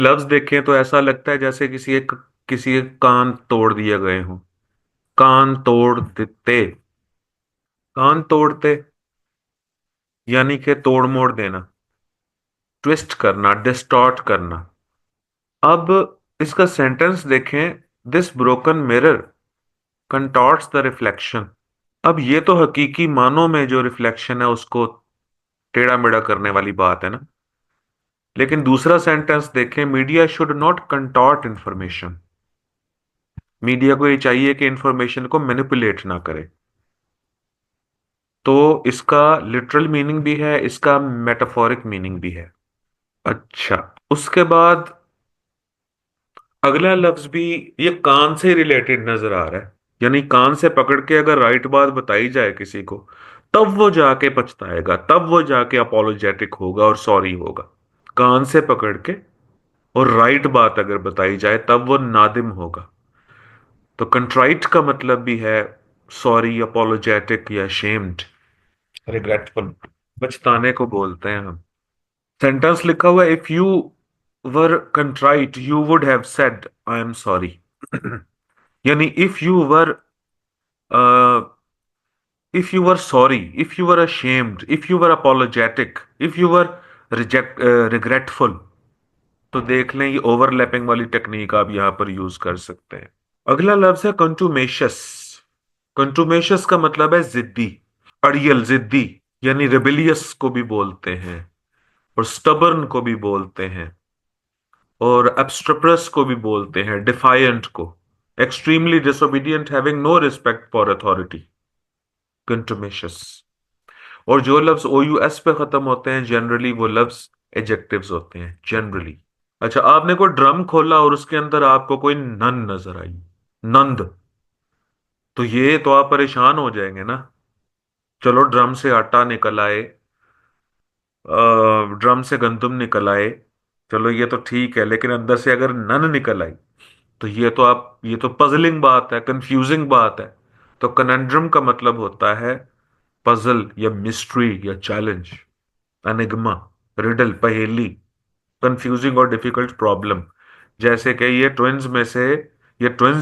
लफ्ज देखें तो ऐसा लगता है जैसे किसी एक कान तोड़ दिए गए हों। कान तोड़ देते। कान तोड़ते यानी कि तोड़ मोड़ देना, ट्विस्ट करना, डिस्टॉर्ट करना। अब इसका सेंटेंस देखें। This broken mirror contorts the reflection. अब ये तो हकीकी मानों में जो रिफ्लेक्शन है उसको टेढ़ा मेढ़ा करने वाली बात है ना। लेकिन दूसरा सेंटेंस देखें। Media should not contort information. Media को ये चाहिए कि इंफॉर्मेशन को मैनिपुलेट ना करे। तो इसका लिटरल मीनिंग भी है, इसका मेटाफोरिक मीनिंग भी है। अच्छा, उसके बाद अगला लफ्ज भी ये कान से रिलेटेड नजर आ रहा है। यानी कान से पकड़ के अगर राइट बात बताई जाए किसी को, तब वो जाके पछताएगा, तब वो जाके अपोलोजेटिक होगा और सॉरी होगा। कान से पकड़ के और राइट बात अगर बताई जाए तब वो नादिम होगा। तो कंट्राइट का मतलब भी है सॉरी, अपोलोजेटिक या शेम्ड, रिग्रेटफुल। पछताने को बोलते हैं हम। सेंटेंस लिखा हुआ है, if you were contrite you would have said I am sorry. यानी if you were sorry, if you were ashamed, if you were apologetic, if you were regretful, तो देख लें ये ओवरलैपिंग वाली टेक्निक आप यहां पर यूज कर सकते हैं। अगला लफ्ज है कंटुमेशियस। कंटुमेशियस का मतलब है जिद्दी, अड़ियल, जिद्दी। यानी रेबिलियस को भी बोलते हैं और स्टबर्न को भी बोलते हैं और एब्स्ट्रपरस को भी बोलते हैं, डिफायंट को। Extremely disobedient, having no respect for authority, contumacious. और जो लफ्ज ओ यू एस पे खत्म होते हैं जनरली वो लफ्ज एजेक्टिव्स होते हैं जनरली। अच्छा, आपने कोई ड्रम खोला और उसके अंदर आपको कोई नन नजर आई, नंद, तो ये तो आप परेशान हो जाएंगे ना। चलो ड्रम से आटा निकल आए, ड्रम से गंदम निकल आए, चलो ये तो ठीक है, लेकिन अंदर से अगर नन निकल आई तो ये तो पजलिंग बात है, कंफ्यूजिंग बात है। तो कनेंड्रम का मतलब होता है पजल या मिस्ट्री या चैलेंज, एनिग्मा, रिडल, पहेली, कंफ्यूजिंग और डिफिकल्ट प्रॉब्लम। जैसे कि ये ट्विंस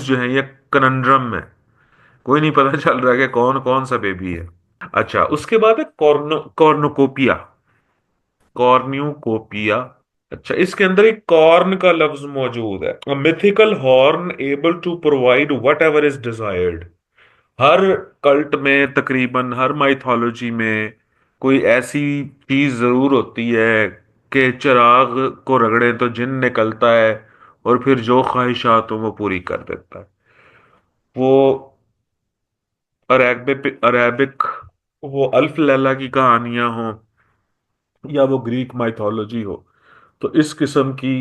जो हैं ये कनंड्रम में, कोई नहीं पता चल रहा कि कौन कौन सा बेबी है। अच्छा, उसके बाद है कॉर्नोकोपिया। कॉर्न्यूकोपिया। अच्छा, इसके अंदर एक कॉर्न का लफ्ज मौजूद है। A mythical horn able to provide whatever is desired. हर कल्ट में, तकरीबन हर माइथोलॉजी में कोई ऐसी चीज जरूर होती है कि चिराग को रगड़े तो जिन निकलता है और फिर जो ख्वाहिशात हो वो पूरी कर देता है। वो अरेबिक, वो अल्फ लैला की कहानियां हो या वो ग्रीक माइथोलॉजी हो, तो इस किस्म की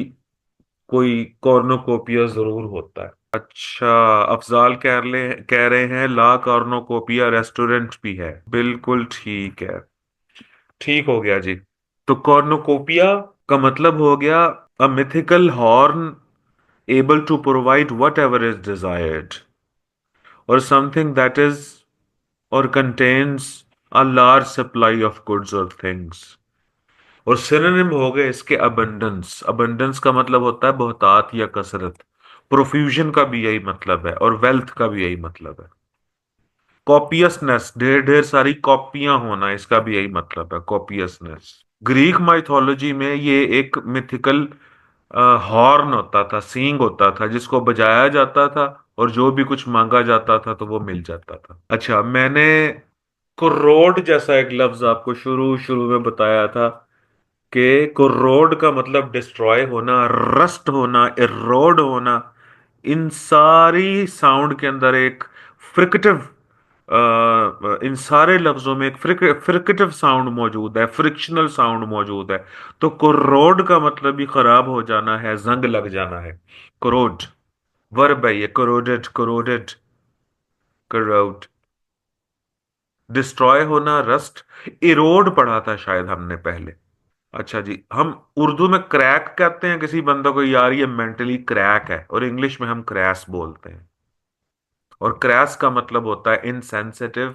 कोई कॉर्नोकोपिया जरूर होता है। अच्छा, अफजाल कह रहे हैं ला कॉर्नोकोपिया रेस्टोरेंट भी है। बिल्कुल ठीक है, ठीक हो गया जी। तो कॉर्नोकोपिया का मतलब हो गया a mythical horn able to provide whatever is desired, और समथिंग दैट इज और contains a large supply of goods और थिंग्स। और सिनोनिम हो गए इसके अबंडेंस। अबंडेंस का मतलब होता है बहुतात या कसरत। प्रोफ्यूजन का भी यही मतलब है और वेल्थ का भी यही मतलब है। कॉपियसनेस, ढेर ढेर सारी कॉपियां होना, इसका भी यही मतलब है, कॉपियसनेस। ग्रीक माइथोलॉजी में ये एक मिथिकल हॉर्न होता था, सींग होता था जिसको बजाया जाता था और जो भी कुछ मांगा जाता था तो वो मिल जाता था। अच्छा, मैंने कुर्रोड जैसा एक लफ्ज आपको शुरू शुरू में बताया था कि कुर्रोड का मतलब डिस्ट्रॉय होना, रस्ट होना, इरोड होना। इन सारी साउंड के अंदर एक फ्रिकटिव, इन सारे लफ्जों में एक फ्रिकटिव साउंड मौजूद है, फ्रिक्शनल साउंड मौजूद है। तो कुर्रोड का मतलब भी खराब हो जाना है, जंग लग जाना है। कुरोड वर्ब है ये, कुरोडेड, कुरोडेड, कुरोड। डिस्ट्रॉय होना, रस्ट, इरोड पढ़ा था शायद हमने पहले। अच्छा जी, हम उर्दू में क्रैक कहते हैं किसी बंदे को, यार ये मेंटली क्रैक है, और इंग्लिश में हम क्रैश बोलते हैं। और क्रैश का मतलब होता है इनसेंसिटिव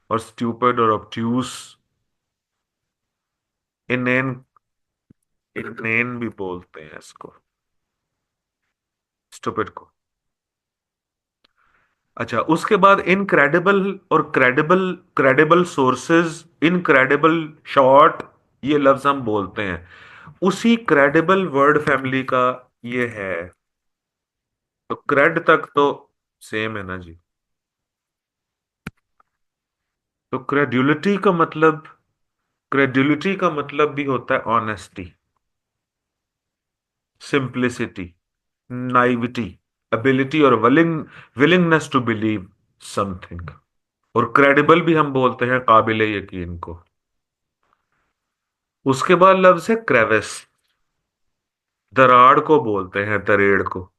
और स्टूपिड और ऑब्ट्यूस, इनेन इनेन भी बोलते हैं इसको, स्टूपिड को। अच्छा, उसके बाद इनक्रेडिबल और credible, credible sources, incredible, short, ये लफ्ज हम बोलते हैं, उसी क्रेडिबल वर्ड फैमिली का ये है। तो क्रेड तक तो सेम है ना जी। तो क्रेड्यूलिटी का मतलब भी होता है ऑनेस्टी, सिंप्लिसिटी, नाइविटी, एबिलिटी और विलिंगनेस टू बिलीव समथिंग। और क्रेडिबल भी हम बोलते हैं काबिल यकीन को। उसके बाद लफ्ज है क्रेविस, दराड़ को बोलते हैं, दरेड़ को।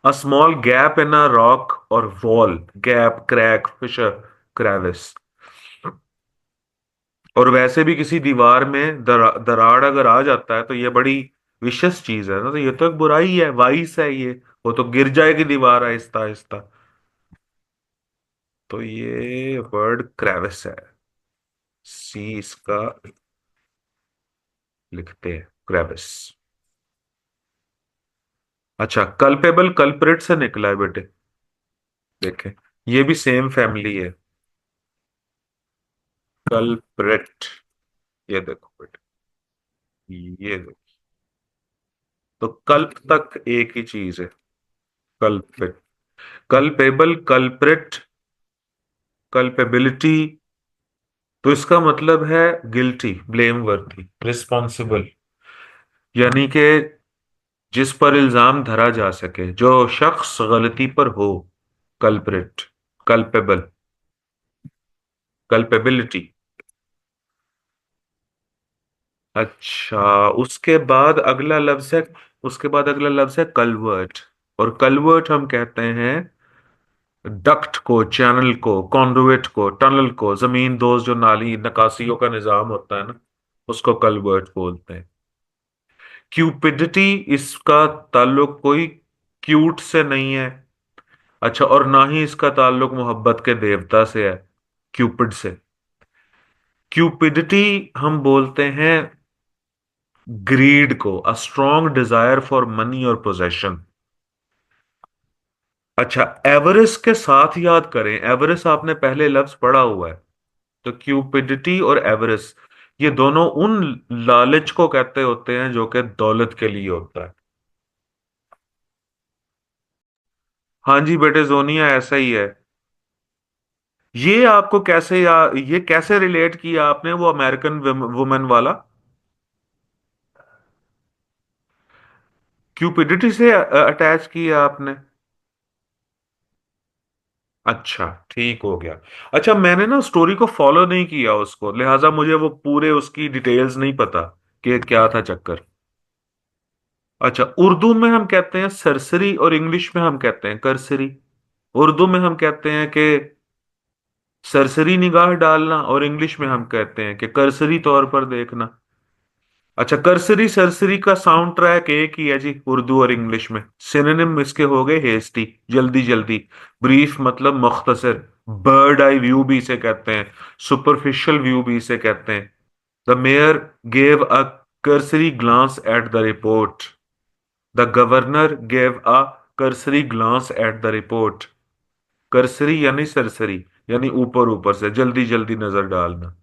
A small gap in a rock और wall, gap, crack, fissure, crevice. और वैसे भी किसी दीवार में दराड़ अगर आ जाता है तो ये बड़ी विशेष चीज है ना, तो ये तो एक बुराई है, वाइस है ये। वो तो गिर जाएगी दीवार आहिस्ता आहिस्ता। तो ये वर्ड क्रेविस है, सी इसका लिखते हैं, क्रेविस। अच्छा, कल्पेबल कल्प्रिट से निकला है बेटे, देखें, ये भी सेम फैमिली है, कल्प्रिट। ये देखो बेटे, ये देखो। तो कल्प तक एक ही चीज है, कल्पिट, कल्पेबल, कल्प्रिट, कल्पेबिलिटी। तो इसका मतलब है गिल्टी, ब्लेम वर्थी, रिस्पॉन्सिबल, यानी कि जिस पर इल्जाम धरा जा सके, जो शख्स गलती पर हो, कल्प्रिट, कल्पेबल, कल्पेबिलिटी। अच्छा, उसके बाद अगला लफ्ज है कलवर्ट। और कलवर्ट हम कहते हैं डक्ट को, चैनल को, कॉन्डुइट को, टनल को, जमीन दोज जो नाली निकासियों का निजाम होता है ना, उसको कलवर्ट बोलते हैं। क्यूपिडिटी, इसका ताल्लुक कोई क्यूट से नहीं है। अच्छा, और ना ही इसका ताल्लुक मोहब्बत के देवता से है, क्यूपिड से। क्यूपिडिटी हम बोलते हैं ग्रीड को, a strong desire for money और पोजेशन। अच्छा, एवरेस्ट के साथ याद करें, एवरेस्ट आपने पहले लफ्ज पढ़ा हुआ है। तो क्यूपिडिटी और एवरेस्ट, ये दोनों उन लालच को कहते होते हैं जो कि दौलत के लिए होता है। हाँ जी बेटे, जोनिया ऐसा ही है। ये आपको कैसे ये कैसे रिलेट किया आपने वो अमेरिकन वुमेन वाला, क्यूपिडिटी से अटैच किया आपने? अच्छा, ठीक हो गया। अच्छा, मैंने ना स्टोरी को फॉलो नहीं किया उसको, लिहाजा मुझे वो पूरे उसकी डिटेल्स नहीं पता कि क्या था चक्कर। अच्छा, उर्दू में हम कहते हैं सरसरी और इंग्लिश में हम कहते हैं करसरी। उर्दू में हम कहते हैं कि सरसरी निगाह डालना, और इंग्लिश में हम कहते हैं कि करसरी तौर पर देखना। अच्छा, कर्सरी सरसरी का साउंड ट्रैक एक ही है जी, उर्दू और इंग्लिश में। सिनोनिम इसके हो गए हेस्टी, जल्दी जल्दी, ब्रीफ मतलब मुख्तसर, बर्ड आई व्यू भी इसे कहते हैं, सुपरफिशियल व्यू भी इसे कहते हैं। The mayor gave a cursory glance at the report, the governor gave a cursory glance at the report। Cursory यानी सरसरी, यानी ऊपर ऊपर से, जल्दी जल्दी नजर डालना।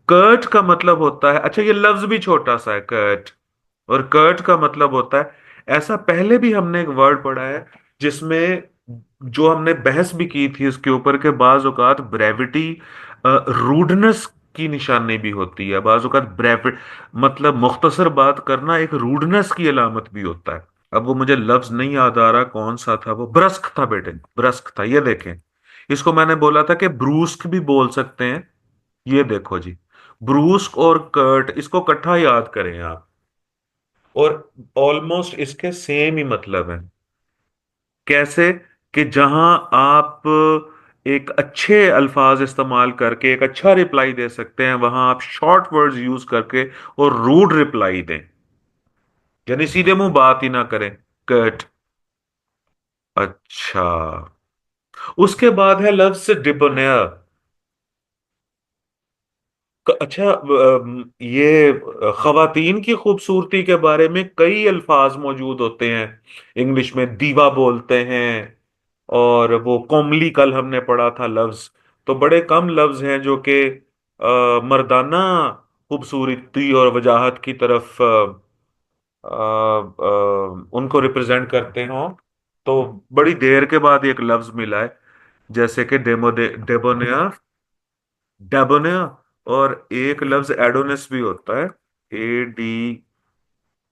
कर्ट का मतलब होता है, अच्छा ये लफ्ज भी छोटा सा है, कर्ट। और कर्ट का मतलब होता है, ऐसा पहले भी हमने एक वर्ड पढ़ा है जिसमें, जो हमने बहस भी की थी इसके ऊपर, के बाज औकात ब्रेविटी रूडनेस की निशानी भी होती है, बाज औकात ब्रेविट मतलब मुख्तसर बात करना एक रूडनेस की अलामत भी होता है। अब वो मुझे लफ्ज नहीं याद आ रहा कौन सा था, वो ब्रस्क था बेटे, ब्रस्क था। ये देखें, इसको मैंने बोला था कि ब्रूस्क भी बोल सकते हैं। ये देखो जी, ब्रूस्क और कर्ट, इसको इकट्ठा याद करें आप, और ऑलमोस्ट इसके सेम ही मतलब है। कैसे? कि जहां आप एक अच्छे अल्फाज इस्तेमाल करके एक अच्छा रिप्लाई दे सकते हैं, वहां आप शॉर्ट वर्ड्स यूज करके और रूड रिप्लाई दें, यानी सीधे मुंह बात ही ना करें, कट। अच्छा, उसके बाद है लफ्ज डिबोनेयर। अच्छा, ये खवातीन की खूबसूरती के बारे में कई अल्फाज मौजूद होते हैं। इंग्लिश में दीवा बोलते हैं, और वो कोमली कल हमने पढ़ा था लफ्ज। तो बड़े कम लफ्ज हैं जो कि मर्दाना खूबसूरती और वजाहत की तरफ उनको रिप्रेजेंट करते हो। तो बड़ी देर के बाद एक लफ्ज मिला है, जैसे कि डेबोनिया, डेबोनिया। और एक लफ्ज एडोनिस भी होता है,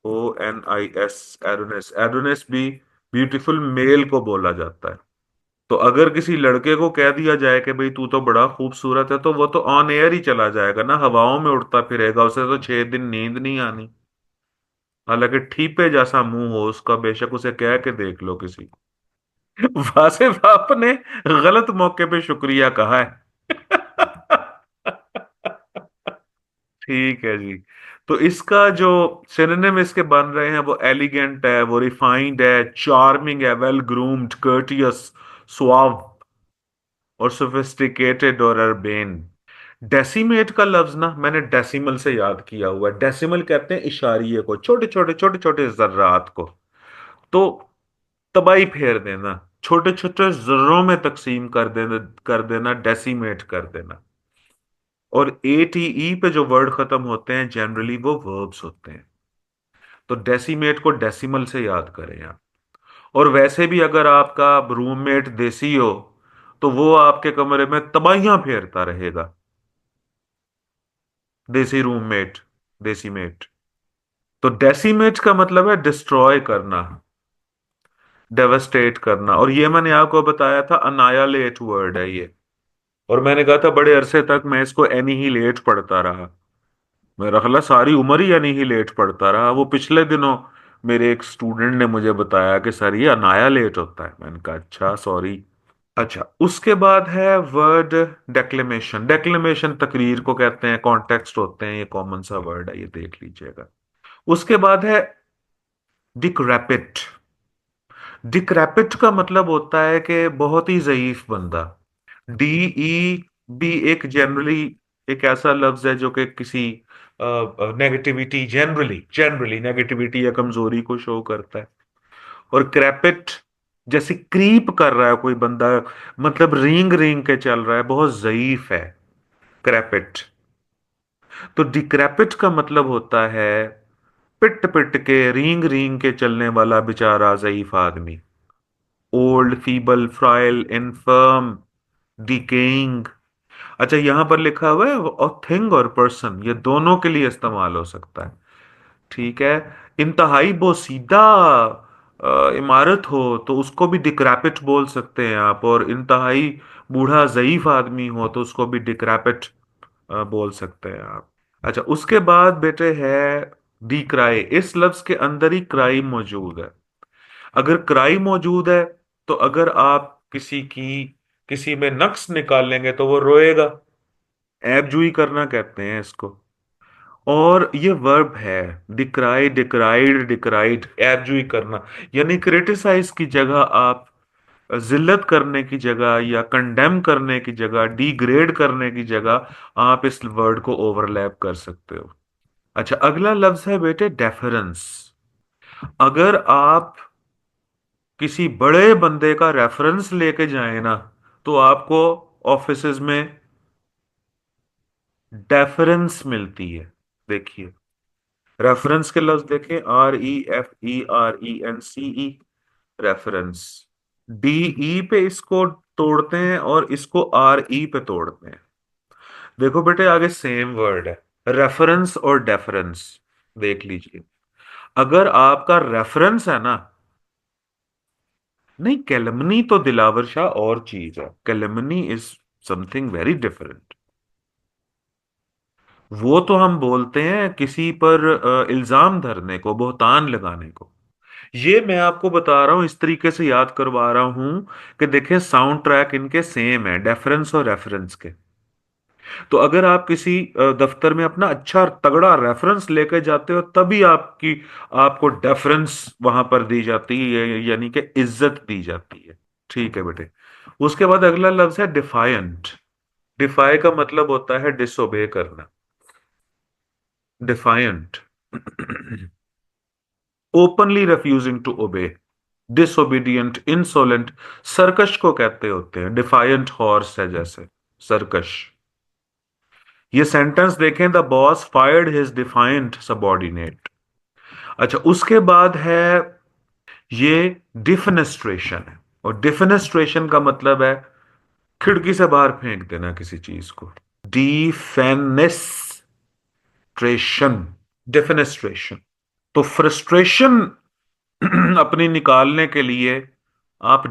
ADONIS, एडोनिस। एडोनिस भी ब्यूटीफुल मेल को बोला जाता है। तो अगर किसी लड़के को कह दिया जाए कि भाई तू तो बड़ा खूबसूरत है, तो वो तो ऑन एयर ही चला जाएगा ना, हवाओं में उड़ता फिरेगा, उसे तो 6 दिन नींद नहीं आनी। हालांकि ठीपे जैसा मुंह हो उसका, बेशक उसे कह के देख लो किसी। वासिफ आपने गलत मौके पे शुक्रिया कहा है। ठीक है जी। तो इसका जो सिनोनिम इसके बन रहे हैं, वो एलिगेंट है, वो रिफाइंड है, चार्मिंग है, वेल ग्रूम्ड, कर्टियस, सुआव, और सोफिस्टिकेटेड और अर्बेन। डेसिमेट का लफ्ज ना मैंने डेसिमल से याद किया हुआ है। डेसिमल कहते हैं इशारिये को, छोटे छोटे जर्रात को। तो तबाही फेर देना, छोटे छोटे जर्रों में तकसीम कर देना, डेसिमेट कर देना। और ATE पे जो वर्ड खत्म होते हैं जनरली वो वर्ब्स होते हैं। तो डेसिमेट को डेसिमल से याद करें आप। और वैसे भी अगर आपका रूममेट देसी हो, तो वो आपके कमरे में तबाहियां फेरता रहेगा। देसी रूममेट, देसी मेट। तो डेसिमेट का मतलब है डिस्ट्रॉय करना, डेवस्टेट करना। और ये मैंने आपको बताया था अनायालेट वर्ड है ये। और मैंने कहा था बड़े अरसे तक मैं इसको एनिहिलेट पढ़ता रहा। मेरा ख्याल है सारी उम्र ही एनिहिलेट पढ़ता रहा। वो पिछले दिनों मेरे एक स्टूडेंट ने मुझे बताया कि सर ये अनायालेट होता है। मैंने कहा अच्छा सॉरी। अच्छा, उसके बाद है वर्ड डेक्लेमेशन। डेक्लेमेशन तकरीर को कहते हैं, कॉन्टेक्स्ट होते हैं, ये कॉमन सा वर्ड है, ये देख लीजिएगा। उसके बाद है डिक्रैपिट। डिक्रैपिट का मतलब होता है कि बहुत ही ज़ईफ बंदा। DE भी एक जनरली एक ऐसा लफ्ज है जो कि किसी नेगेटिविटी, जनरली जनरली नेगेटिविटी या कमजोरी को शो करता है। और क्रैपिट, जैसे क्रीप कर रहा है कोई बंदा, मतलब रेंग रेंग के चल रहा है, बहुत ज़ईफ है क्रैपिट। तो डिक्रैपिट का मतलब होता है पिट पिट के, रींग रींग के चलने वाला बेचारा ज़ईफ आदमी। Old, feeble, फ्राइल, inform, decaying. अच्छा, यहां पर लिखा हुआ है और थिंग और पर्सन, ये दोनों के लिए इस्तेमाल हो सकता है। ठीक है। इंतहाई बोसीदा इमारत हो तो उसको भी डिक्रैपिट बोल सकते हैं आप। और इंतहाई बूढ़ा ज़ईफ आदमी हो तो उसको भी डिक्रैपिट बोल सकते हैं आप। अच्छा, उसके बाद बेटे है डी क्राई। इस लफ्ज के अंदर ही क्राई मौजूद है। अगर क्राई मौजूद है, तो अगर आप किसी में नक्स निकालेंगे तो वो रोएगा। ऐबजुई करना कहते हैं इसको। और ये वर्ब है, डिक्राई, डिक्राइड, डिक्राइड, ऐबजुई करना। यानी क्रिटिसाइज की जगह आप, जिल्लत करने की जगह या कंडेम करने की जगह, डिग्रेड करने की जगह आप इस वर्ड को ओवरलैप कर सकते हो। अच्छा, अगला लफ्ज है बेटे डेफरेंस। अगर आप किसी बड़े बंदे का रेफरेंस लेके जाए ना, तो आपको ऑफिसेज में डेफरेंस मिलती है। देखिए, रेफरेंस के लफ्ज देखें, REFERENCE, रेफरेंस। DE पे इसको तोड़ते हैं और इसको RE पे तोड़ते हैं। देखो बेटे, आगे सेम वर्ड है, रेफरेंस और डेफरेंस। देख लीजिए, अगर आपका रेफरेंस है ना, नहीं, कैलमनी तो दिलावर शाह और चीज है। कैलमनी इज समथिंग वेरी डिफरेंट। वो तो हम बोलते हैं किसी पर इल्जाम धरने को, बहतान लगाने को। ये मैं आपको बता रहा हूं, इस तरीके से याद करवा रहा हूं कि देखें साउंड ट्रैक इनके सेम है, डेफरेंस और रेफरेंस के। तो अगर आप किसी दफ्तर में अपना अच्छा तगड़ा रेफरेंस लेकर जाते हो, तभी आपको डेफरेंस वहां पर दी जाती है, यानी कि इज्जत दी जाती है। ठीक है बेटे। उसके बाद अगला लफ्ज है डिफायंट। डिफाई का मतलब होता है डिसोबे करना। Defiant, openly refusing to obey, disobedient, insolent, सरकश को कहते होते हैं, डिफायंट हॉर्स है जैसे, सरकश। ये सेंटेंस देखें, the boss fired his defiant subordinate. अच्छा, उसके बाद है ये डिफेनेस्ट्रेशन है, और डिफेनेस्ट्रेशन का मतलब है खिड़की से बाहर फेंक देना किसी चीज को। डिफेनेस्ट्रेशन, डिफेनेस्ट्रेशन। तो फ्रस्ट्रेशन अपनी निकालने के लिए आप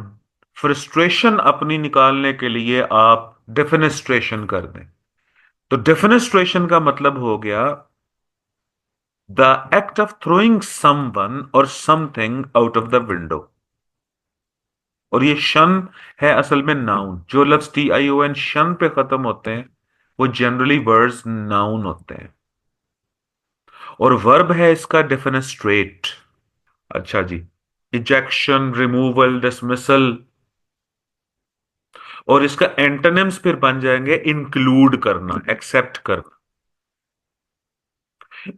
फ्रस्ट्रेशन अपनी निकालने के लिए आप डिफेनेस्ट्रेशन कर दें। तो डिफेनेस्ट्रेशन का मतलब हो गया the act of throwing someone और something out of the window. और ये शन है असल में नाउन। जो लफ्ज TION शन पे खत्म होते हैं वो जनरली वर्ड्स नाउन होते हैं। और वर्ब है इसका डिफेनेस्ट्रेट। अच्छा जी, इजेक्शन, रिमूवल, डिसमिसल। और इसका एंटोनिम्स फिर बन जाएंगे इंक्लूड करना, एक्सेप्ट करना।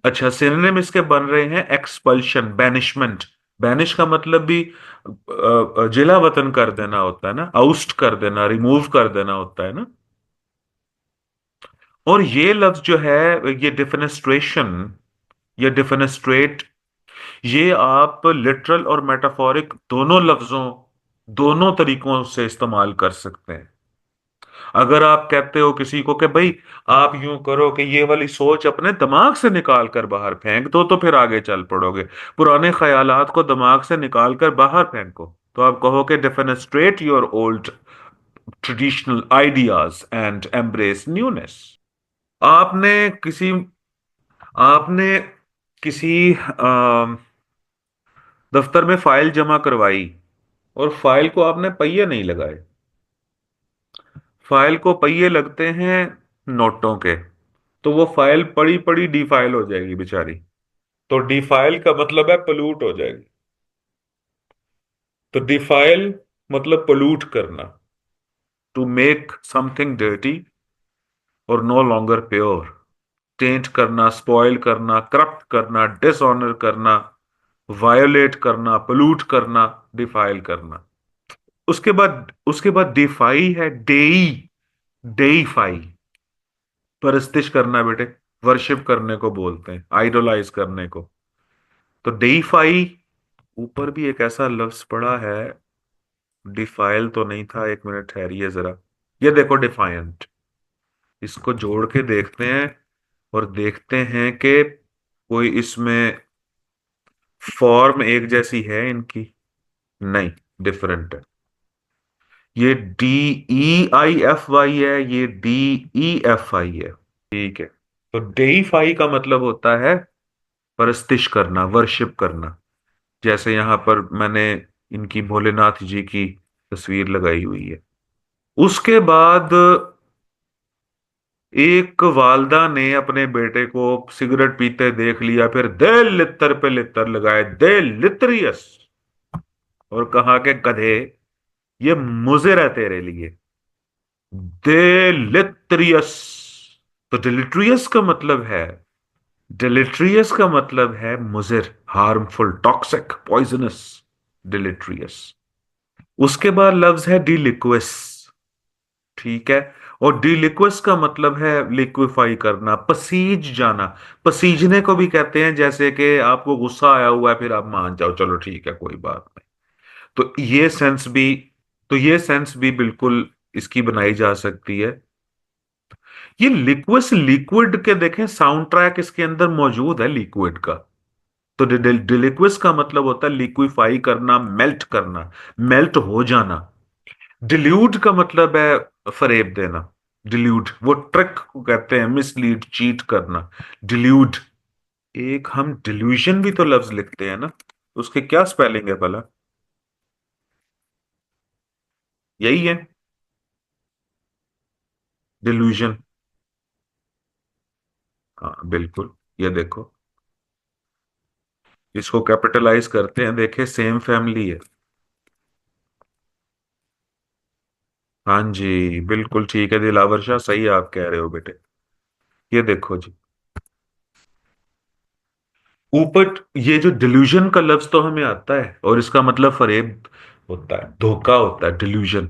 अच्छा, सिनोनिम इसके बन रहे हैं एक्सपल्शन, बैनिशमेंट। बैनिश का मतलब भी जिला वतन कर देना होता है ना, आउस्ट कर देना, रिमूव कर देना होता है ना। और ये लफ्ज जो है, ये डिफेनेस्ट्रेशन, ये डिफेनेस्ट्रेट, ये आप लिटरल और मेटाफोरिक दोनों लफ्जों, दोनों तरीकों से इस्तेमाल कर सकते हैं। अगर आप कहते हो किसी को कि भाई आप यूं करो कि ये वाली सोच अपने दिमाग से निकाल कर बाहर फेंक दो, तो फिर आगे चल पड़ोगे। पुराने ख्यालात को दिमाग से निकाल कर बाहर फेंको, तो आप कहो कि defenestrate your old traditional ideas and embrace newness. आपने किसी आपने किसी दफ्तर में फाइल जमा करवाई, और फाइल को आपने पहिए नहीं लगाए। फाइल को पहिए लगते हैं नोटों के, तो वो फाइल पड़ी पड़ी डिफाइल हो जाएगी बेचारी। तो डिफाइल का मतलब है पोल्यूट हो जाएगी। तो डिफाइल मतलब पोल्यूट करना, टू मेक समथिंग डर्टी और नो लॉन्गर प्योर। टेंट करना, स्पॉइल करना, करप्ट करना, डिसऑनर करना, वायोलेट करना, पोल्यूट करना, डिफाइल करना। उसके बाद डिफाई है, डेई, डेईफाई, परस्तिश करना बेटे, वर्शिप करने को बोलते हैं, आइडोलाइज करने को। तो डेईफाई। ऊपर भी एक ऐसा लफ्ज पड़ा है, डिफाइल तो नहीं था, एक मिनट ठहरिए जरा। ये देखो डिफायंट, इसको जोड़ के देखते हैं और देखते हैं कि कोई इसमें फॉर्म एक जैसी है इनकी। नहीं, डिफरेंट है। ये DEIFY है, ये DEFI है। ठीक है। तो डेईफाई का मतलब होता है परस्तिश करना, वर्शिप करना। जैसे यहां पर मैंने इनकी भोलेनाथ जी की तस्वीर लगाई हुई है। उसके बाद एक वालदा ने अपने बेटे को सिगरेट पीते देख लिया, फिर दे लित्तर पे लित्तर लगाए, दे लित्रियस, और कहा कि गधे, ये मुजिर है तेरे लिए, दे लित्रियस। तो डिलिट्रियस का मतलब है, डिलिट्रियस का मतलब है मुजिर, हार्मफुल, टॉक्सिक, पॉइजनस, डिलिट्रियस। उसके बाद लफ्ज है डिलिक्विस। ठीक है। और डिलिक्विस का मतलब है लिक्विफाई करना, पसीज जाना। पसीजने को भी कहते हैं, जैसे कि आपको गुस्सा आया हुआ है, फिर आप मान जाओ चलो ठीक है कोई बात नहीं। तो ये सेंस भी तो ये सेंस भी बिल्कुल इसकी बनाई जा सकती है। ये लिक्विस, लिक्विड के देखें साउंड ट्रैक इसके अंदर मौजूद है लिक्विड का। तो डिलिक्विस का मतलब होता है लिक्विफाई करना, मेल्ट करना, मेल्ट हो जाना। डिल्यूड का मतलब है फरेब देना। डिल्यूड, वो ट्रिक को कहते हैं, मिसलीड, चीट करना, डिल्यूड। एक हम डिल्यूजन भी तो लफ्ज लिखते हैं ना, उसके क्या स्पेलिंग है भला? यही है, डिल्यूजन। हाँ बिल्कुल, ये देखो, इसको कैपिटलाइज करते हैं, देखे सेम फैमिली है। हाँ जी बिल्कुल ठीक है दिलावर शाह, सही आप कह रहे हो बेटे। ये देखो जी, ऊपर ये जो डिल्यूजन का लफ्ज तो हमें आता है, और इसका मतलब फरेब होता है, धोखा होता है, डिल्यूजन।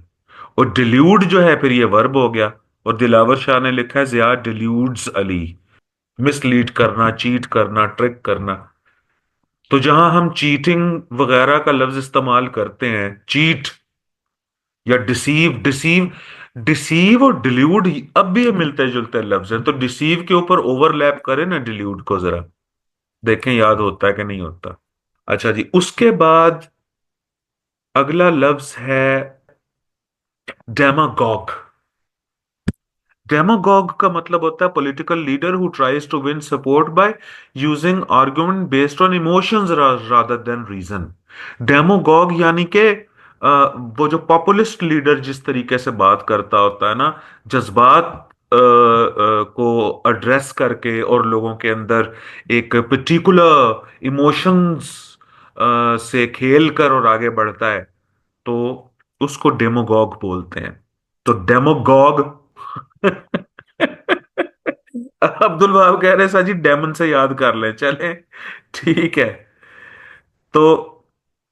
और डिल्यूड जो है फिर ये वर्ब हो गया। और दिलावर शाह ने लिखा है, जिया डिल्यूड्स अली। मिसलीड करना, चीट करना, ट्रिक करना। तो जहां हम चीटिंग वगैरह का लफ्ज इस्तेमाल करते हैं, चीट या डिसीव, डिसीव और डिल्यूड अब भी ये मिलते जुलते लफ्ज हैं। तो डिसीव के ऊपर ओवरलैप करें ना डिल्यूड को, जरा देखें याद होता है कि नहीं होता। अच्छा जी, उसके बाद अगला लफ्ज है डेमागॉग। डेमागॉग का मतलब होता है political leader who tries to win support by using argument based on emotions rather than reason. Demagogue यानी कि वो जो पॉपुलिस्ट लीडर जिस तरीके से बात करता होता है ना, जज्बात को एड्रेस करके और लोगों के अंदर एक पर्टिकुलर इमोशंस से खेल कर और आगे बढ़ता है, तो उसको डेमोगॉग बोलते हैं। तो डेमोगॉग अब्दुल वहाब कह रहे हैं, साजी डेमन से याद कर लें, चलें, ठीक है। तो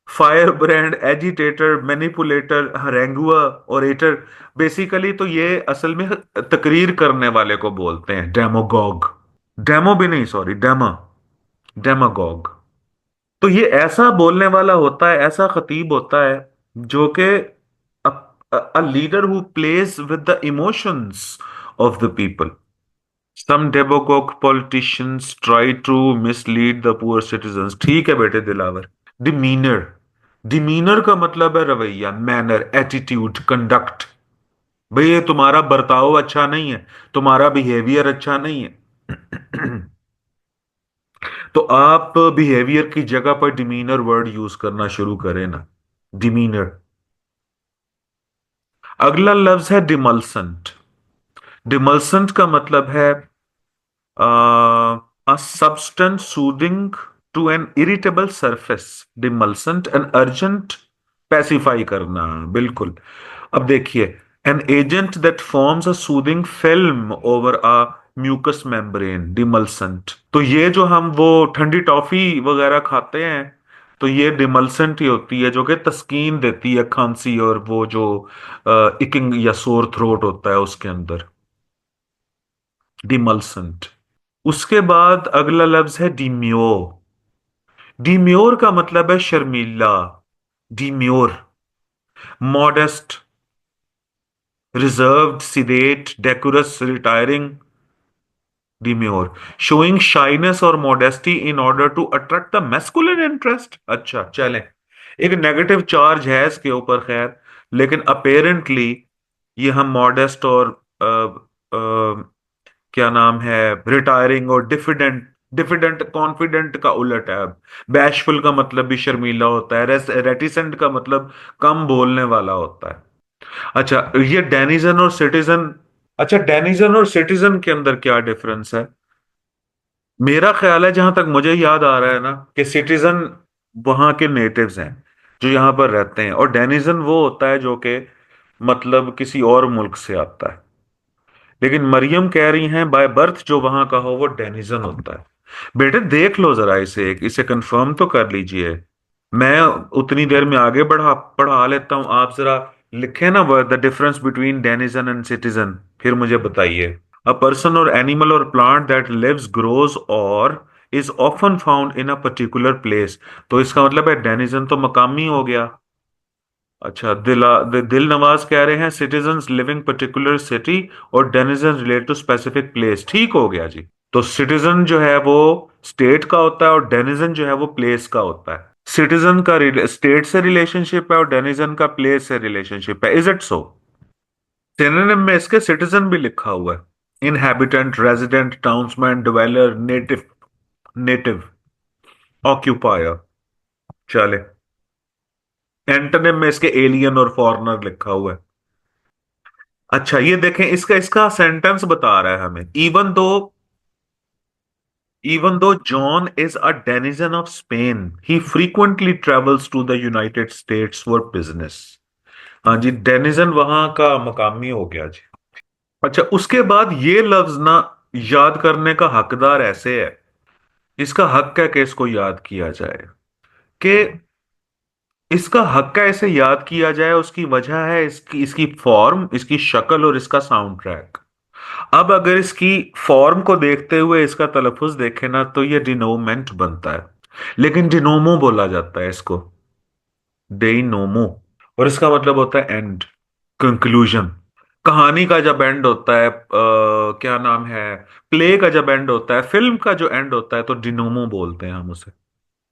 firebrand, agitator, manipulator, haranguer, orator, basically तो ये असल में तकरीर करने वाले को बोलते हैं डेमोगॉग। डेमो भी नहीं, सॉरी, डेमा, डेमागॉग। तो ये ऐसा बोलने वाला होता है, ऐसा खतीब होता है जो कि a leader who plays with the emotions of the people. Some demagogue politicians try to mislead the poor citizens। ठीक है बेटे दिलावर। डिमीनर, डिमीनर का मतलब है रवैया, मैनर, एटीट्यूड, कंडक्ट। भाई ये तुम्हारा बर्ताव अच्छा नहीं है, तुम्हारा बिहेवियर अच्छा नहीं है, तो आप बिहेवियर की जगह पर डिमीनर वर्ड यूज करना शुरू करें ना, डिमीनर। अगला लफ्ज है डिमल्सेंट। डिमल्सेंट का मतलब है a substance soothing to an irritable surface, demulcent, an urgent, pacify करना, बिल्कुल। अब देखिए, an agent that forms a soothing film over a mucous membrane, demulcent। तो ये जो हम वो ठंडी टॉफी वगैरह खाते हैं, तो ये डिमल्सेंट ही होती है, जो कि तस्कीन देती है खांसी और वो जो इकिंग या सोर थ्रोट होता है उसके अंदर, डिमल्सेंट। उसके बाद अगला लफ्ज है डिम्योर। डिम्योर का मतलब है शर्मीला, demure. Modest, reserved, sedate, decorous, retiring, demure. Showing shyness और modesty in order to attract the masculine interest. अच्छा चलें, एक नेगेटिव चार्ज है इसके ऊपर, खैर, लेकिन अपेरेंटली ये हम मॉडेस्ट और क्या नाम है, रिटायरिंग और डिफिडेंट, डिफिडेंट कॉन्फिडेंट का उलट है। अब बैशफुल का मतलब भी शर्मीला होता है, रेटिसेंट का मतलब कम बोलने वाला होता है। अच्छा, ये डेनिजन और सिटीजन। अच्छा, डेनिजन और सिटीजन के अंदर क्या डिफरेंस है? मेरा ख्याल है, जहां तक मुझे याद आ रहा है ना, कि सिटीजन वहां के नेटिव्स हैं जो यहां पर रहते हैं, और डेनिजन वो होता है जो कि मतलब किसी और मुल्क से आता है। लेकिन मरियम कह रही हैं बाय बर्थ जो वहां का हो वो डेनिजन होता है। बेटे देख लो जरा इसे, इसे कंफर्म तो कर लीजिए। मैं उतनी देर में आगे पढ़ा लेता हूं, आप जरा लिखें ना the difference between denizen and citizen, फिर मुझे बताइए। अ पर्सन और एनिमल और प्लांट दैट लिव्स, ग्रोज और is often found in a particular place. तो इसका मतलब है डेनिजन तो मकामी हो गया। अच्छा, दिल नवाज कह रहे हैं सिटीजन्स लिविंग पर्टिकुलर सिटी और denizen relate to specific place. ठीक हो गया जी। तो सिटीजन जो है वो स्टेट का होता है और डेनिजन जो है वो प्लेस का होता है। सिटीजन का स्टेट से रिलेशनशिप है और डेनिजन का प्लेस से रिलेशनशिप है। Is it so? सिनोनिम में इसके सिटीजन भी लिखा हुआ है, inhabitant, resident, townsman, dweller, native, native, occupier. चले, एंटोनिम में इसके एलियन और फॉरेनर लिखा हुआ है। अच्छा, ये देखें, इसका इसका सेंटेंस बता रहा है हमें, even though John is a denizen of Spain he frequently travels to the United States for business. हाँ जी, डेनिजन वहां का मकामी हो गया जी। अच्छा, उसके बाद ये लफ्ज ना याद करने का हकदार ऐसे है, इसका हक है कि इसको याद किया जाए, कि इसका हक कैसे याद किया जाए। उसकी वजह है इसकी इसकी फॉर्म, इसकी शक्ल और इसका साउंड ट्रैक। अब अगर इसकी फॉर्म को देखते हुए इसका तलफुज देखे ना, तो ये डिनोमेंट बनता है, लेकिन डिनोमो बोला जाता है इसको, डेइनोमो। और इसका मतलब होता है एंड, कंक्लूजन। कहानी का जब एंड होता है, क्या नाम है, प्ले का जब एंड होता है, फिल्म का जो एंड होता है, तो डिनोमो बोलते हैं हम उसे।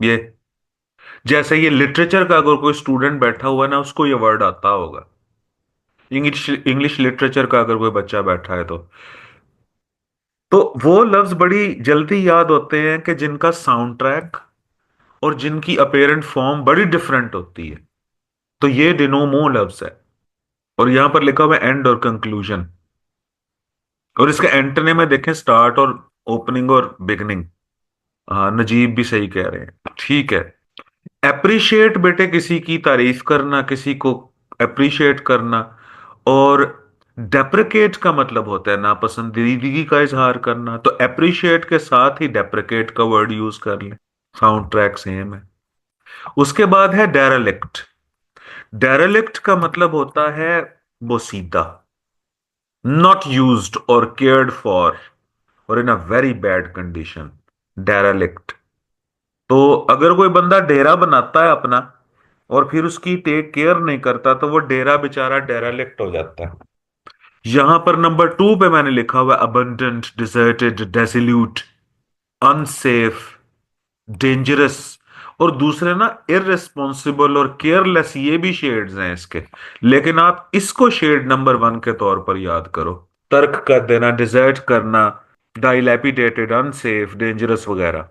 ये जैसे ये लिटरेचर का अगर कोई स्टूडेंट बैठा हुआ है ना, उसको ये वर्ड आता होगा। इंग्लिश इंग्लिश लिटरेचर का अगर कोई बच्चा बैठा है तो वो लफ्ज बड़ी जल्दी याद होते हैं कि जिनका साउंड ट्रैक और जिनकी अपेरेंट फॉर्म बड़ी डिफरेंट होती है। तो ये डिनोमो लफ्ज है, और यहां पर लिखा हुआ है एंड और कंक्लूजन। और इसके एंटने में देखें, स्टार्ट और ओपनिंग और बिगनिंग। हाँ, नजीब भी सही कह रहे हैं, ठीक है। अप्रिशिएट बेटे, किसी की तारीफ करना, किसी को अप्रिशिएट करना। और डेप्रिकेट का मतलब होता है नापसंदीदगी का इजहार करना, तो अप्रिशिएट के साथ ही डेप्रिकेट का वर्ड यूज कर लें, साउंड ट्रैक सेम है। उसके बाद है डेरेलिक्ट। डेरेलिक्ट का मतलब होता है बोसीदा, नॉट यूज्ड और केयर्ड फॉर, और इन अ वेरी बैड कंडीशन, डेरेलिक्ट। तो अगर कोई बंदा डेरा बनाता है अपना और फिर उसकी टेक केयर नहीं करता, तो वो डेरा बेचारा डेरालिक्ट हो जाता है। यहां पर नंबर 2 पे मैंने लिखा हुआ अबंडेंट, डिजर्टेड, डेसिल्यूट, अनसेफ, डेंजरस। और दूसरे ना इररिस्पॉन्सिबल और केयरलेस, ये भी शेड्स हैं इसके। लेकिन आप इसको शेड नंबर 1 के तौर पर याद करो। तर्क कर देना, डिजर्ट करना, डाइलैपिडेटेड, अनसेफ, डेंजरस वगैरह।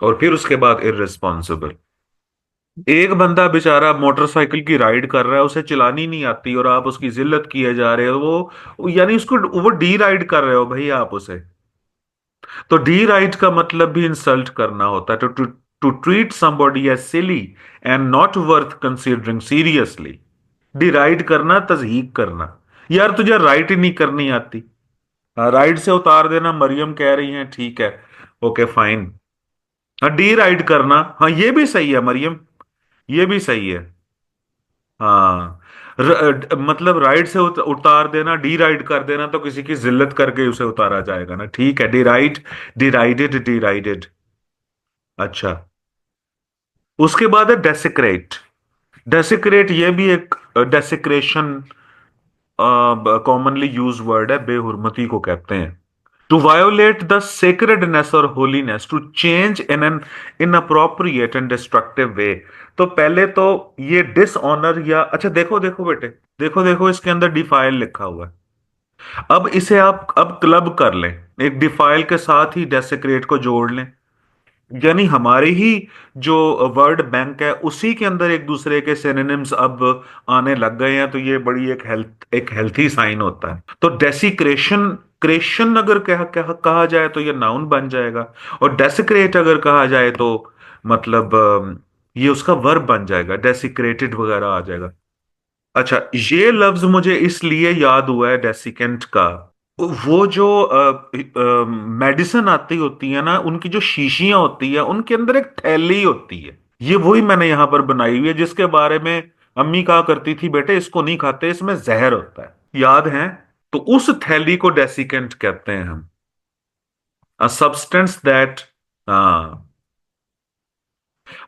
और फिर उसके बाद इररिस्पॉन्सिबल। एक बंदा बेचारा मोटरसाइकिल की राइड कर रहा है, उसे चलानी नहीं आती, और आप उसकी जिल्लत किए जा रहे हो, वो यानी उसको वो डी राइड कर रहे हो भाई आप उसे। तो डी राइड का मतलब भी इंसल्ट करना होता है। To treat somebody as silly and not worth considering seriously. Deride करना, तजहीक करना। यार तुझे राइड ही नहीं करनी आती। हाँ, राइड से उतार देना, मरियम कह रही हैं, ठीक है, ओके फाइन। हाँ, डी राइड करना, हाँ ये भी सही है मरियम, ये भी सही है। हाँ, मतलब राइड से उतार देना, डी राइड कर देना, तो किसी की जिल्लत करके उसे उतारा जाएगा ना, ठीक है, डी राइड, डिराइडेड, डिराइडेड। अच्छा, उसके बाद है डेसिक्रेट। डेसिक्रेट ये भी एक डेसिक्रेशन कॉमनली यूज वर्ड है, बेहुरमती को कहते हैं। टू वायोलेट द सेक्रेडनेस और holiness, to change in an inappropriate and destructive way. तो पहले तो ये डिसऑनर, या अच्छा देखो देखो बेटे, देखो देखो इसके अंदर डिफाइल लिखा हुआ है। अब इसे आप अब क्लब कर लें, एक डिफाइल के साथ ही डेसिक्रेट को जोड़ लें। यानी हमारे ही जो वर्ड बैंक है, उसी के अंदर एक दूसरे के सिनोनिम्स अब आने लग गए हैं। तो ये बड़ी एक हेल्थी साइन होता है। तो डेसिक्रेशन, क्रेशन अगर कहा जाए तो ये नाउन बन जाएगा। और डेसिक्रेट अगर कहा जाए तो मतलब ये उसका वर्ब बन जाएगा, डेसिक्रेटेड वगैरह आ जाएगा। अच्छा, ये लफ्ज मुझे इसलिए याद हुआ है डेसिकेंट का। वो जो मेडिसिन आती होती है ना, उनकी जो शीशियां होती है, उनके अंदर एक थैली होती है। ये वही मैंने यहां पर बनाई हुई है, जिसके बारे में अम्मी कहा करती थी, बेटे इसको नहीं खाते, इसमें जहर होता है, याद है। तो उस थैली को डेसिकेंट कहते हैं हम, अ सब्सटेंस दैट, हाँ,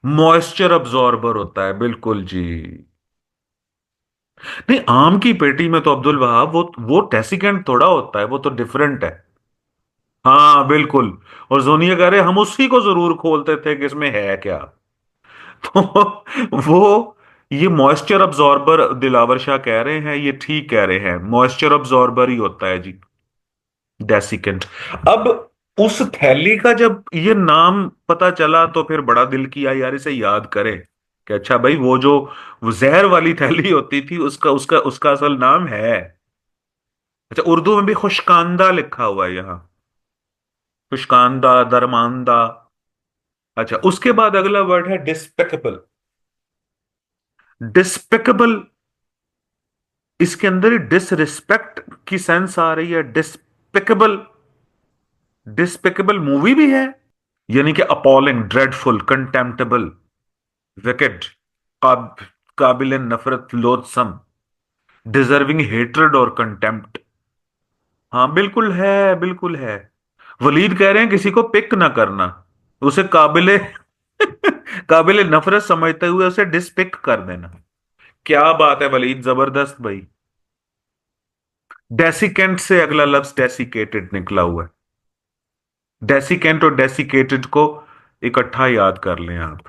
मॉइस्चर अब्जॉर्बर होता है, बिल्कुल जी। नहीं, आम की पेटी में तो अब्दुल वहाब वो डेसिकेंट थोड़ा होता है, वो तो डिफरेंट है। हाँ बिल्कुल। और जोनिया कह रहे हम उसी को जरूर खोलते थे कि इसमें है क्या। तो वो ये मॉइस्चर अब्जॉर्बर, दिलावर शाह कह रहे हैं, ये ठीक कह रहे हैं, मॉइस्चर अब्जॉर्बर ही होता है जी, डेसिकेंट। अब उस थैली का जब ये नाम पता चला, तो फिर बड़ा दिल किया यार इसे याद करें, कि अच्छा भाई वो जहर वाली थैली होती थी, उसका उसका उसका असल नाम है। अच्छा, उर्दू में भी खुशकांदा लिखा हुआ है यहाँ, खुशकांदा, दरमांदा। अच्छा, उसके बाद अगला वर्ड है डिस्पेकेबल। डिस्पेकेबल, इसके अंदर डिसरिस्पेक्ट की सेंस आ रही है, डिस्पेकेबल। डिस्पेकेबल मूवी भी है, यानी कि अपॉलिंग, ड्रेडफुल, कंटेम्प्टेबल, विकेड, काब, काबिल नफरत, लोथसम, डिजर्विंग हेट्रेड और कंटेम्प्ट। हाँ बिल्कुल है, बिल्कुल है। वलीद कह रहे हैं किसी को पिक ना करना, उसे काबिले काबिले नफरत समझते हुए उसे डिसपिक कर देना। क्या बात है वलीद, जबरदस्त भाई। डेसिकेंट से अगला लफ्ज डेसिकेटेड निकला हुआ है। डेसिकेंट और डेसिकेटेड को इकट्ठा याद कर लें आप।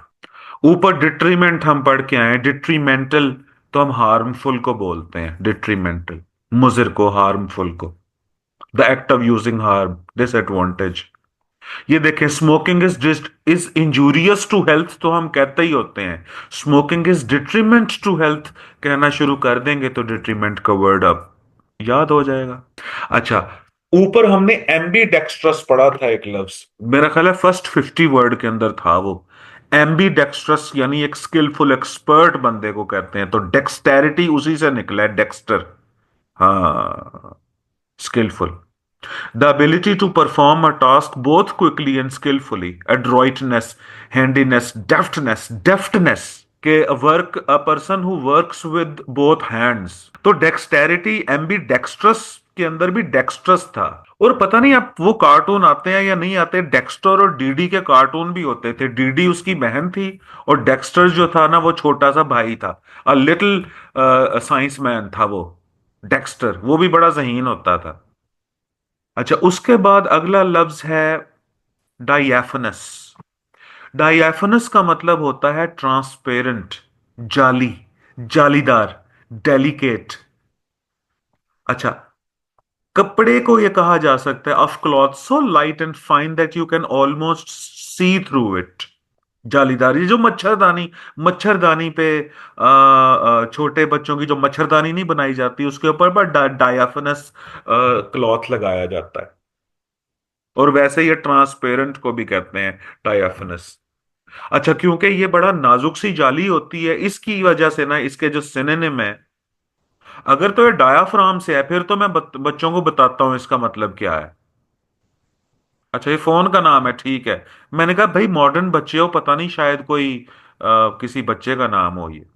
ऊपर डिट्रीमेंट हम पढ़ के आए, डिट्रीमेंटल तो हम हार्मफुल को बोलते हैं, डिट्रीमेंटल, मुजिर को, हार्मफुल को। The act of using harm, disadvantage. ये देखें, smoking is injurious to health तो हम कहते ही होते हैं। Smoking is detriment to health कहना शुरू कर देंगे तो डिट्रीमेंट का वर्ड अब याद हो जाएगा। अच्छा, ऊपर हमने एम्बी डेक्स्ट्रस पढ़ा था एक लफ्ज, मेरा ख्याल है फर्स्ट 50 वर्ड के अंदर था वो। एम्बी डेक्स्ट्रस यानी एक स्किलफुल एक्सपर्ट बंदे को कहते हैं, तो डेक्सटेरिटी उसी से निकला है, डेक्स्टर। हाँ, skilful. The ability to perform a task both quickly and skillfully, adroitness, handiness, deftness के work, a person who works with both hands। तो डेक्सटेरिटी, एम्बी डेक्स्ट्रस के अंदर भी डेक्स्ट्रस था। और पता नहीं अब वो कार्टून आते हैं या नहीं आते, डेक्स्टर और डीडी के कार्टून भी होते थे। डीडी उसकी बहन थी और डेक्स्टर जो था ना वो छोटा सा भाई था, अ लिटिल साइंस मैन था वो डेक्स्टर, वो भी बड़ा जहीन होता था। अच्छा, उसके बाद अगला लफ्ज है डाइएफनस। डाइएफनस का मतलब होता है ट्रांसपेरेंट, जाली, जालीदार, डेलिकेट। अच्छा, कपड़े को यह कहा जा सकता है of cloth so light and fine that you can almost see through it. जालीदार, ये जो मच्छरदानी, मच्छरदानी पे छोटे बच्चों की जो मच्छरदानी नहीं बनाई जाती उसके ऊपर पर डायाफनस क्लॉथ लगाया जाता है। और वैसे ये ट्रांसपेरेंट को भी कहते हैं डायाफनस। अच्छा, क्योंकि ये बड़ा नाजुक सी जाली होती है इसकी वजह से ना इसके जो सिनोनिम है, अगर तो ये डायाफ्राम से है फिर तो मैं बच्चों को बताता हूं इसका मतलब क्या है। अच्छा, ये फोन का नाम है, ठीक है। मैंने कहा भाई मॉडर्न बच्चे हो, पता नहीं शायद कोई किसी बच्चे का नाम हो ये।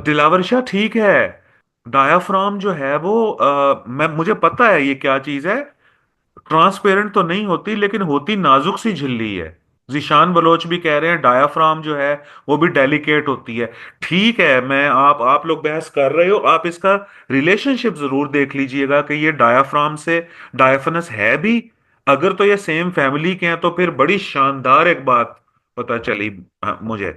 दिलावर शाह, ठीक है। डायाफ्राम जो है वो मैं मुझे पता है ये क्या चीज है। ट्रांसपेरेंट तो नहीं होती लेकिन होती नाजुक सी झिल्ली है। जिशान बलोच भी कह रहे हैं डायाफ्राम जो है वो भी डेलिकेट होती है। ठीक है, मैं आप लोग बहस कर रहे हो, आप इसका रिलेशनशिप जरूर देख लीजिएगा कि ये डायाफ्राम से डायाफनस है भी। अगर तो ये सेम फैमिली के हैं तो फिर बड़ी शानदार एक बात पता चली मुझे।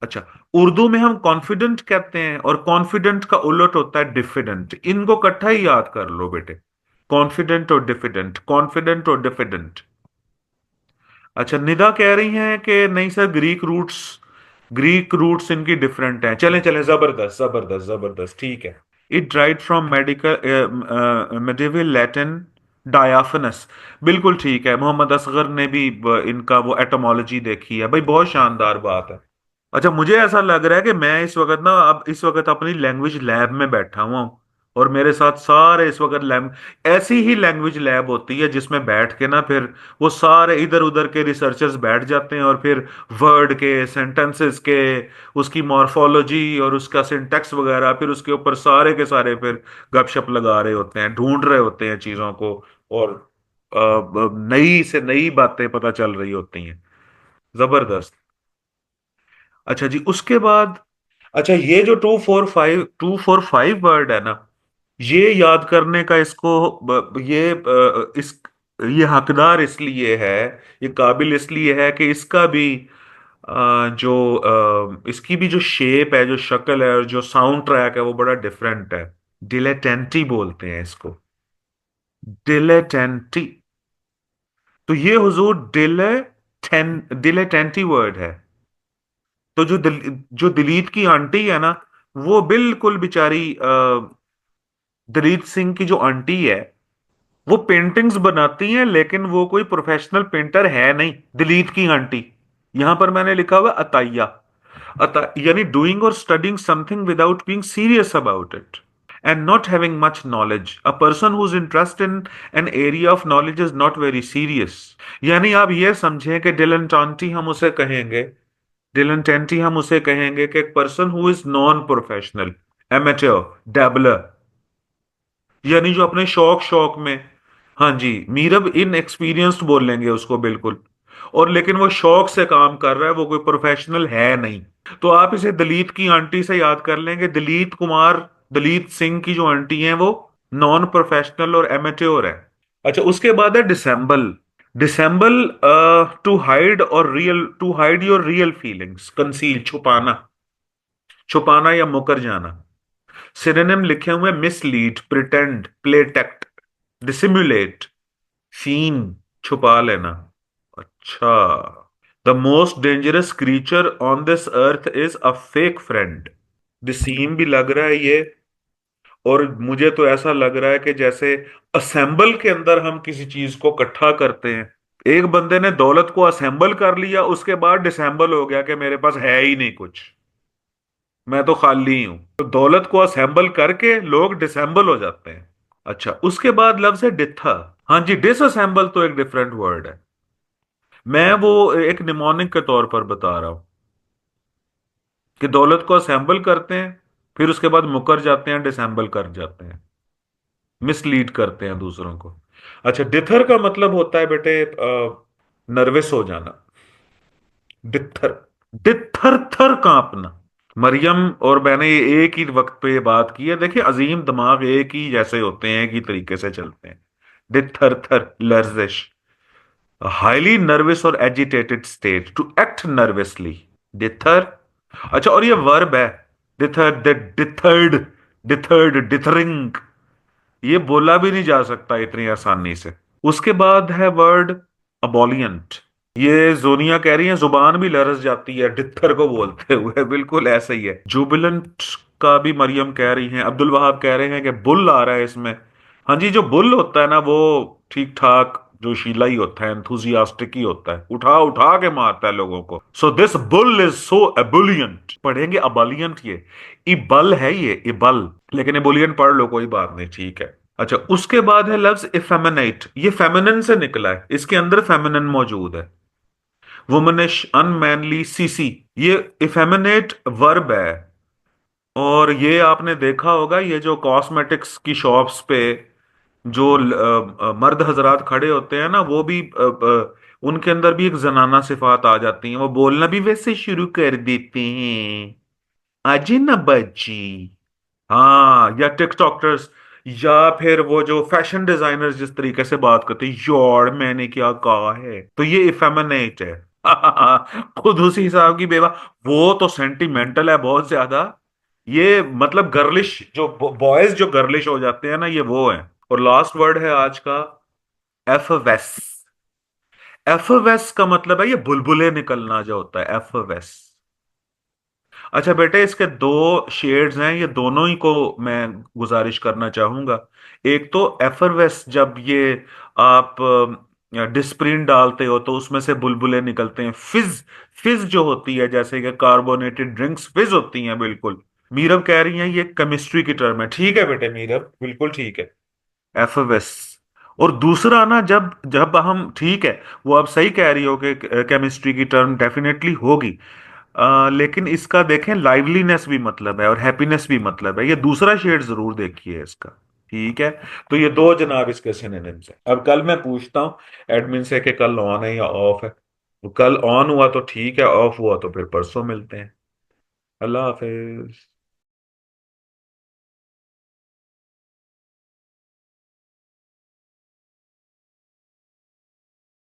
अच्छा, उर्दू में हम कॉन्फिडेंट कहते हैं और कॉन्फिडेंट का उलट होता है डिफिडेंट। इनको इकट्ठा ही याद कर लो बेटे, कॉन्फिडेंट और डिफिडेंट, कॉन्फिडेंट और डिफिडेंट। अच्छा, निदा कह रही हैं कि नहीं सर, ग्रीक रूट्स इनकी डिफरेंट हैं। चलें चलें, जबरदस्त जबरदस्त जबरदस्त, ठीक है। It drive from medical medieval Latin, diaphanous. बिल्कुल ठीक है, मोहम्मद असगर ने भी इनका वो एटमोलॉजी देखी है भाई, बहुत शानदार बात है। अच्छा, मुझे ऐसा लग रहा है कि मैं इस वक्त ना, अब इस वक्त अपनी लैंग्वेज लैब में बैठा हुआ हूँ और मेरे साथ सारे इस वक्त लैंग ऐसी ही लैंग्वेज लैब होती है जिसमें बैठ के ना फिर वो सारे इधर उधर के रिसर्चर्स बैठ जाते हैं और फिर वर्ड के, सेंटेंसेस के, उसकी मॉर्फोलॉजी और उसका सिंटैक्स वगैरह, फिर उसके ऊपर सारे के सारे फिर गपशप लगा रहे होते हैं, ढूंढ रहे होते हैं चीजों को। और नई से नई बातें पता चल रही होती हैं। जबरदस्त। अच्छा जी, उसके बाद, अच्छा ये जो 245 वर्ड है ना, ये याद करने का इसको ये हकदार इसलिए है, ये काबिल इसलिए है कि इसका भी इसकी भी जो शेप है, जो शक्ल है और जो साउंड ट्रैक है वो बड़ा डिफरेंट है। डिलेटेंटी बोलते हैं इसको, डिलेटेंटी। तो ये हुजूर डिलेटेंटी वर्ड है। तो जो दिलीत की आंटी है ना, वो बिल्कुल बेचारी दलीत सिंह की जो आंटी है, वो पेंटिंग्स बनाती हैं लेकिन वो कोई प्रोफेशनल पेंटर है नहीं, दिलीत की आंटी। यहां पर मैंने लिखा हुआ अताया, यानी डूइंग और studying something without being serious about it. and not having much knowledge. A person whose interest in an area of knowledge is not very serious. यानी आप ये समझें कि dilettanti हम उसे कहेंगे, dilettanti हम उसे कहेंगे कि एक person who is non professional, amateur, dabbler, यानी जो अपने शौक शौक में, हाँ जी, मीरब इन एक्सपीरियंस्ड बोल लेंगे उसको बिल्कुल, और लेकिन वो शौक से काम कर रहा है, वो कोई प्रोफेशनल है नहीं। तो आप इसे दलीत की आंटी से याद कर लेंगे, दलीत कुमार, दलीत सिंह की जो आंटी हैं वो नॉन प्रोफेशनल और एमेच्योर है। अच्छा, उसके बाद है dissemble. Dissemble, to hide your real feelings, conceal, छुपाना, छुपाना या मुकर जाना। सिनोनिम लिखे हुए, mislead, pretend, play act, dissimulate, scene, छुपा लेना। अच्छा, the most dangerous creature on this earth is a fake friend. डिसीम भी लग रहा है ये, और मुझे तो ऐसा लग रहा है कि जैसे असेंबल के अंदर हम किसी चीज को इकट्ठा करते हैं, एक बंदे ने दौलत को असेंबल कर लिया, उसके बाद डिसेंबल हो गया कि मेरे पास है ही नहीं कुछ, मैं तो खाली हूं। तो दौलत को असेंबल करके लोग डिसेंबल हो जाते हैं। अच्छा, उसके बाद लफ्ज है डिथर। हाँ जी, डिसअसेंबल तो एक डिफरेंट वर्ड है, मैं वो एक निमोनिक के तौर पर बता रहा हूं कि दौलत को असेंबल करते हैं, फिर उसके बाद मुकर जाते हैं, डिसेंबल कर जाते हैं, मिसलीड करते हैं दूसरों को। अच्छा, डिथर का मतलब होता है बेटे नर्वस हो जाना, डिथर, डिथर थर कांपना। मरियम और मैंने ये एक ही वक्त पे ये बात की है, देखिए अजीम दिमाग एक ही जैसे होते हैं, एक ही तरीके से चलते हैं। डिथर थर, लर्जिश, हाईली नर्वस और agitated state, to act nervously, dither. अच्छा, और ये वर्ब है, डिथर, डिथर्ड, डिथर्ड, डिथरिंग, ये बोला भी नहीं जा सकता इतनी आसानी से। उसके बाद है वर्ड अबॉलियंट। ये जोनिया कह रही है जुबान भी लरस जाती है डित्थर को बोलते हुए, बिल्कुल ऐसा ही है। जुबिलेंट का भी मरियम कह रही है, अब्दुल वहाब कह रहे हैं कि बुल आ रहा है इसमें। हाँ जी, जो बुल होता है ना वो ठीक ठाक जोशीला ही होता है, एंथुजियास्टिक ही होता है, उठा उठा के मारता है लोगों को। So this bull is so ebullient, पढ़ेंगे अबलियंट, ये इबल है, ये इबल, लेकिन एबुलियंट पढ़ लो, कोई बात नहीं, ठीक है। अच्छा, उसके बाद है लफ्ज इफेमिनेट, ये फेमिनिन से निकला है, इसके अंदर फेमिनिन मौजूद है। वुमनिश, अनमैनली, सीसी, ये इफेमिनेट वर्ब है। और ये आपने देखा होगा, ये जो कॉस्मेटिक्स की शॉप्स पे जो मर्द हजरात खड़े होते हैं ना, वो भी उनके अंदर भी एक जनाना सिफात आ जाती है, वो बोलना भी वैसे शुरू कर देते हैं, अजी ना बच्ची। हाँ, या टिकटॉकर्स, या फिर वो जो फैशन डिजाइनर्स जिस तरीके से बात करते हैं, यार मैंने क्या कहा है, तो ये इफेमिनेट है। खुद उसी साहब की बेवा, वो तो सेंटिमेंटल है बहुत ज्यादा। ये मतलब गर्लिश, जो बॉयज जो गर्लिश हो जाते हैं ना, ये वो है। और लास्ट वर्ड है आज का, एफवेस। एफवेस का मतलब है ये बुलबुले निकलना जो होता है, एफवेस। अच्छा बेटे, इसके दो शेड्स हैं, ये दोनों ही को मैं गुजारिश करना चाहूंगा। एक तो एफरवेस, जब ये आप डिस्प्रिन डालते हो तो उसमें से बुलबुले निकलते हैं। फिज, फिज जो होती है, जैसे कि कार्बोनेटेड ड्रिंक्स फिज होती हैं, बिल्कुल। मीरब कह रही हैं ये केमिस्ट्री की टर्म है, ठीक है बेटे मीरब, बिल्कुल ठीक है, एफएस। और दूसरा ना, जब जब हम, ठीक है, वो आप सही कह रही हो कि केमिस्ट्री की टर्म डेफिनेटली होगी, लेकिन इसका देखें लाइवलीनेस भी मतलब है और हैप्पीनेस भी मतलब है, ये दूसरा शेड जरूर देखिए इसका, ठीक है। तो ये दो जनाब इसके सिनोनिम्स हैं। अब कल मैं पूछता हूँ एडमिन से कि कल ऑन है या ऑफ है, तो कल ऑन हुआ तो ठीक है, ऑफ हुआ तो फिर परसों मिलते हैं। अल्लाह हाफिज।